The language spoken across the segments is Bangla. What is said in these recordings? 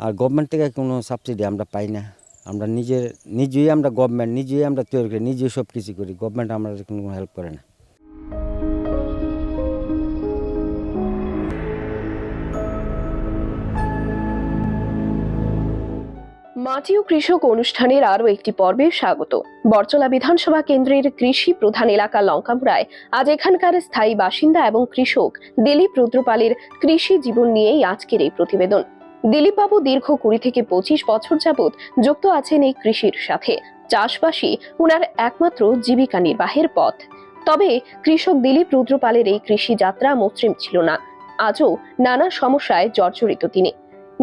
আর গভর্নমেন্ট থেকে কোনো সাবসিডি আমরা পাই না। আমরা নিজেই আমরা গভর্নমেন্ট নিজেই আমরা তৈরি করি, নিজেই সব কিছু করি। গভর্নমেন্ট আমাদের কোনো হেল্প করে না। মাটি ও কৃষক অনুষ্ঠানের আরও একটি পর্বে স্বাগত। বরচলা বিধানসভা কেন্দ্রের কৃষি প্রধান এলাকা লঙ্কামুড়ায় আজ এখানকার স্থায়ী বাসিন্দা এবং কৃষক দিলীপ রুদ্রপালের কৃষি জীবন নিয়েই আজকের এই প্রতিবেদন। দিলীপবাবু দীর্ঘ 20 থেকে 25 বছর যাবৎ যুক্ত আছেন এই কৃষির সাথে। চাষবাসই উনার একমাত্র জীবিকা নির্বাহের পথ। তবে কৃষক দিলীপ রুদ্রপালের এই কৃষি যাত্রা মসৃণ ছিল না। আজও নানা সমস্যায় জর্জরিত তিনি।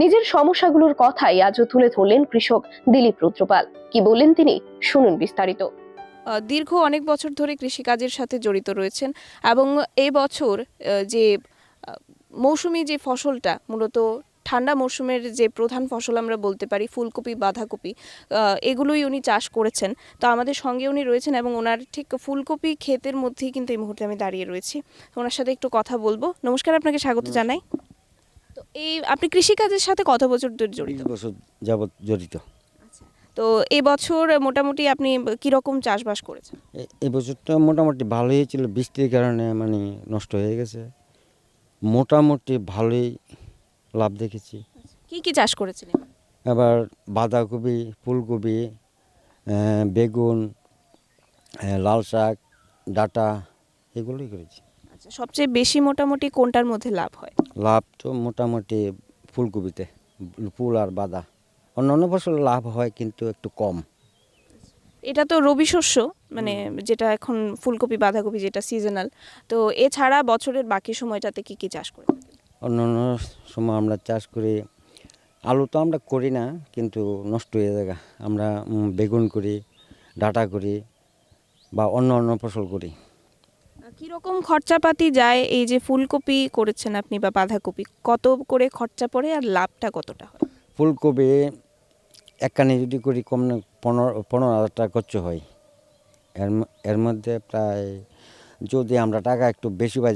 নিজের সমস্যাগুলোর কথাই আজও তুলে ধরলেন কৃষক দিলীপ রুদ্রপাল। কি বললেন তিনি, শুনুন বিস্তারিত। দীর্ঘ অনেক বছর ধরে কৃষিকাজের সাথে জড়িত রয়েছেন এবং এই বছর যে মৌসুমী যে ফসলটা, মূলত ঠান্ডা মৌসুমের যে প্রধান ফসল আমরা বলতে পারি ফুলকপি, বাঁধাকপি, এগুলোই উনি চাষ করেছেন। তো আমাদের সঙ্গে উনি রয়েছেন এবং ওনার ঠিক ফুলকপি ক্ষেতের মধ্যেই কিন্তু এই মুহূর্তে আমি দাঁড়িয়ে রয়েছি। ওনার সাথে একটু কথা বলবো। নমস্কার, আপনাকে স্বাগত জানাই। তো এই আপনি কৃষিকাজের সাথে কত বছর ধরে জড়িত? 20 বছর যাবৎ জড়িত। তো এই বছর মোটামুটি আপনি কিরকম চাষবাস করেছেন? এই বছরটা মোটামুটি ভালোই হয়েছিল, বৃষ্টির কারণে মানে নষ্ট হয়ে গেছে। মোটামুটি ভালোই লাভ দেখেছি। কি কি চাষ করেছিলেন? এবার বাঁধাকপি, ফুলকপি, বেগুন, লাল শাক, ডাঁটা এগুলোই করেছি। আচ্ছা, সবচেয়ে বেশি মোটামুটি কোনটার মধ্যে লাভ হয়? লাভ তো মোটামুটি ফুলকপিতে, ফুল আর বাঁধা। অন্যান্য ফসল লাভ হয় কিন্তু একটু কম। এটা তো রবি শস্য, মানে যেটা এখন ফুলকপি, বাঁধাকপি যেটা সিজনাল। তো এছাড়া বছরের বাকি সময়টাতে কি কি চাষ করে থাকেন? অন্যান্য সময় আমরা চাষ করি, আলু তো আমরা করি না কিন্তু নষ্ট হয়ে যায়। আমরা বেগুন করি, ডাঁটা করি বা অন্য ফসল করি। কীরকম খরচাপাতি যায়? এই যে ফুলকপি করেছেন আপনি বা বাঁধাকপি, কত করে খরচা পড়ে আর লাভটা কতটা হয়? ফুলকপি একখানি যদি করি কম না 15,000 টাকা খরচ হয়। এর মধ্যে প্রায় যদি আমরা টাকা একটু বেশি পাই,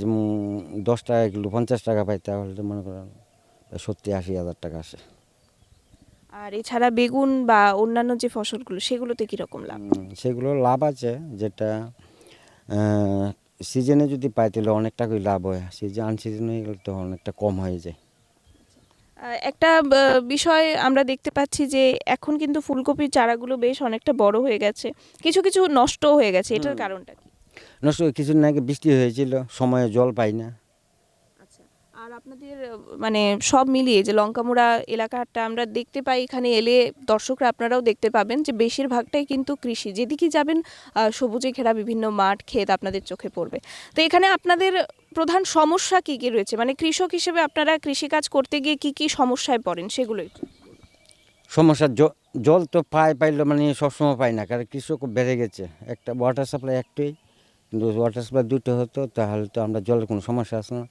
10 টাকা কিলো 50 টাকা পাই, তাহলে তো মনে করেন 70-80 হাজার টাকা আসে। আর এছাড়া বেগুন বা অন্যান্য যে ফসলগুলো, সেগুলোতে কীরকম লাভ? সেগুলো লাভ আছে, যেটা সিজনে যদি পাই তাহলে অনেক টাকাই লাভ হয়। আনসিজনে গেলে তো অনেকটা কম হয়ে যায়। একটা বিষয় আমরা দেখতে পাচ্ছি যে এখন কিন্তু ফুলকপির চারাগুলো বেশ অনেকটা বড় হয়ে গেছে, কিছু কিছু নষ্ট হয়ে গেছে। এটার কারণটা কি? নষ্ট কিছুদিন আগে বৃষ্টি হয়েছিল, সময়ে জল পাই না। আচ্ছা, আর আপনাদের মানে সব মিলিয়ে যে লঙ্কামুড়া এলাকাটা আমরা দেখতে পাই, এখানে এলে দর্শকরা আপনারাও দেখতে পাবেন যে বেশিরভাগটাই কিন্তু কৃষি। যেদিকে যাবেন সবুজে ঘেরা বিভিন্ন মাঠ, ক্ষেত আপনাদের চোখে পড়বে। তো এখানে আপনাদের প্রধান সমস্যা কি কি রয়েছে, মানে কৃষক হিসেবে আপনারা কৃষিকাজ করতে গিয়ে কি কি সমস্যায় পড়েন সেগুলোই? সমস্যা জল তো পাইলো মানে সবসময় পাই না, কারণ কৃষক বেড়ে গেছে। একটা ওয়াটার সাপ্লাই একটাই, কিন্তু ওয়াটার সাপ্লাই দুটো হতো তাহলে তো আমরা জলের কোনো সমস্যা আসে না।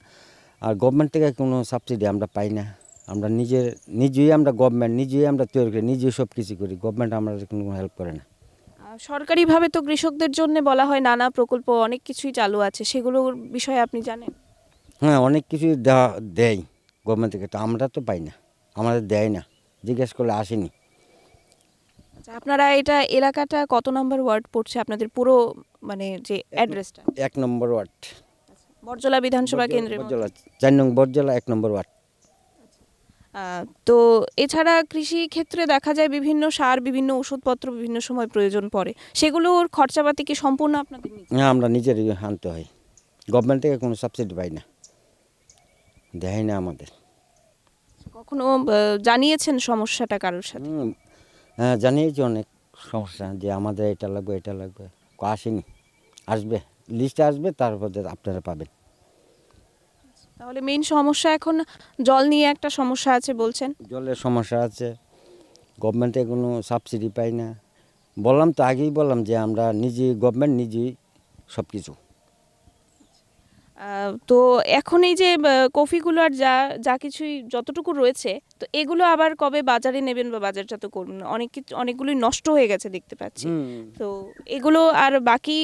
আর গভর্নমেন্ট থেকে কোনো সাবসিডি আমরা পাই না। আমরা নিজেই আমরা গভর্নমেন্ট নিজেই আমরা তৈরি করি, নিজেই সব কিছু করি। গভর্নমেন্ট আমাদের কোনো হেল্প করে না। সরকারিভাবে তো কৃষকদের জন্য বলা হয় নানা প্রকল্প, অনেক কিছুই চালু আছে, সেগুলোর বিষয়ে আপনি জানেন? হ্যাঁ, অনেক কিছুই দেয় গভর্নমেন্ট থেকে, তো আমরা তো পাই না, আমাদের দেয় না, জিজ্ঞেস করলে আসেনি। আচ্ছা, আপনারা এটা এলাকাটা কত নম্বর ওয়ার্ড পড়ছে আপনাদের পুরো, মানে যে অ্যাড্রেসটা? 1 নম্বর ওয়ার্ড, বরজলা বিধানসভা কেন্দ্রের মধ্যে। বরজলা 4 নং বরজলা 1 নম্বর ওয়ার্ড। তো এছাড়া কৃষি ক্ষেত্রে দেখা যায় বিভিন্ন সার, বিভিন্ন ওষুধপত্র বিভিন্ন সময় প্রয়োজন পড়ে, সেগুলোর খরচাপাতি কি সম্পূর্ণ আপনাদের নিজে? হ্যাঁ, আমরা নিজেরই আনতে হয়, গভর্নমেন্ট থেকে কোনো সাবসিডি পাই না, দেয় না আমাদের। কখনো জানিয়েছেন সমস্যাটা কারোর সাথে? হ্যাঁ, জানিয়েছি অনেক সমস্যা, যে আমাদের এটা লাগবে, আসেনি। আসবে, লিস্টে আসবে, তারপর আপনারা পাবেন। তাহলে মেইন সমস্যা এখন জল নিয়ে একটা সমস্যা আছে বলছেন? জলের সমস্যা আছে, গভর্নমেন্টে কোনো সাবসিডি পাই না। বললাম তো, আগেই বললাম যে আমরা গভর্নমেন্ট নিজেই সব কিছু। তো এখন এই যে কফিগুলো আর যা যা কিছুই যতটুকু রয়েছে, তো এগুলো আবার কবে বাজারে নেবেন বা বাজারজাত করবেন? অনেকগুলোই নষ্ট হয়ে গেছে দেখতে পাচ্ছি। তো এগুলো আর বাকি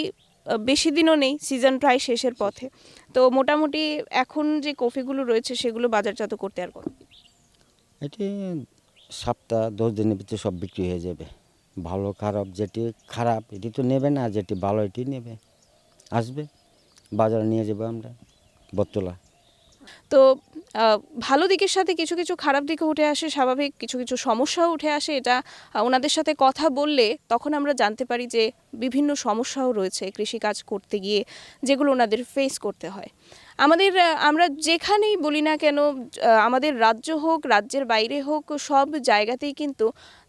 বেশি দিনও নেই, সিজন প্রায় শেষের পথে। তো মোটামুটি এখন যে কফিগুলো রয়েছে সেগুলো বাজারজাত করতে আর কত? এটি সপ্তাহ 10 দিনের ভিতরে সব বিক্রি হয়ে যাবে। ভালো খারাপ যেটি খারাপ এটি তো নেবে না, যেটি ভালো এটি নেবে, আসবে, বাজারে নিয়ে যাবো আমরা বটতলা। তো ভালো দিকের সাথে কিছু কিছু খারাপ দিকও উঠে আসে, স্বাভাবিক কিছু কিছু সমস্যাও উঠে আসে। এটা ওনাদের সাথে কথা বললে তখন আমরা জানতে পারি যে বিভিন্ন সমস্যাও রয়েছে কৃষিকাজ করতে গিয়ে, যেগুলো ওনাদের ফেস করতে হয়। আমরা যেখানেই বলি না কেন, আমাদের রাজ্য হোক, রাজ্যের বাইরে হোক, সব জায়গাতেই কিন্তু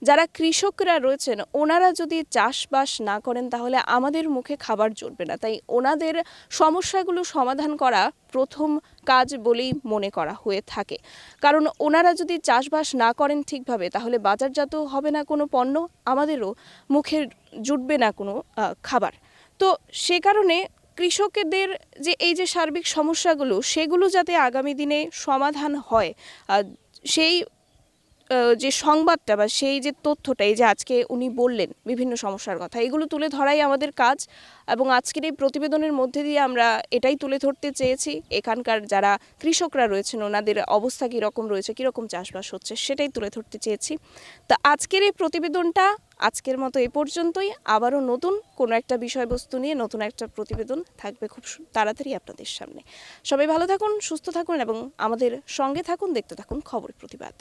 যারা কৃষকরা রয়েছেন ওনারা যদি চাষবাস না করেন তাহলে আমাদের মুখে খাবার জুটবে না। তাই ওনাদের সমস্যাগুলো সমাধান করা প্রথম কাজ বলেই মনে করা হয়ে থাকে। কারণ ওনারা যদি চাষবাস না করেন ঠিকভাবে তাহলে বাজারজাত হবে না কোনো পণ্য, আমাদেরও মুখে জুটবে না কোনো খাবার। তো সে কারণে কৃষকদের যে এই যে সার্বিক সমস্যাগুলো, সেগুলো যাতে আগামী দিনে সমাধান হয়, সেই যে সংবাদটা বা সেই যে তথ্যটা, এই যে আজকে উনি বললেন বিভিন্ন সমস্যার কথা, এগুলো তুলে ধরাই আমাদের কাজ। এবং আজকের এই প্রতিবেদনের মধ্যে দিয়ে আমরা এটাই তুলে ধরতে চেয়েছি, এখানকার যারা কৃষকরা রয়েছেন ওনাদের অবস্থা কীরকম রয়েছে, কীরকম চাষবাস হচ্ছে, সেটাই তুলে ধরতে চেয়েছি। তা আজকের এই প্রতিবেদনটা আজকের মতো এ পর্যন্তই। আবারও নতুন কোনো একটা বিষয়বস্তু নিয়ে নতুন একটা প্রতিবেদন থাকবে খুব তাড়াতাড়ি আপনাদের সামনে। সবাই ভালো থাকুন, সুস্থ থাকুন এবং আমাদের সঙ্গে থাকুন, দেখতে থাকুন খবর প্রতিবাদ।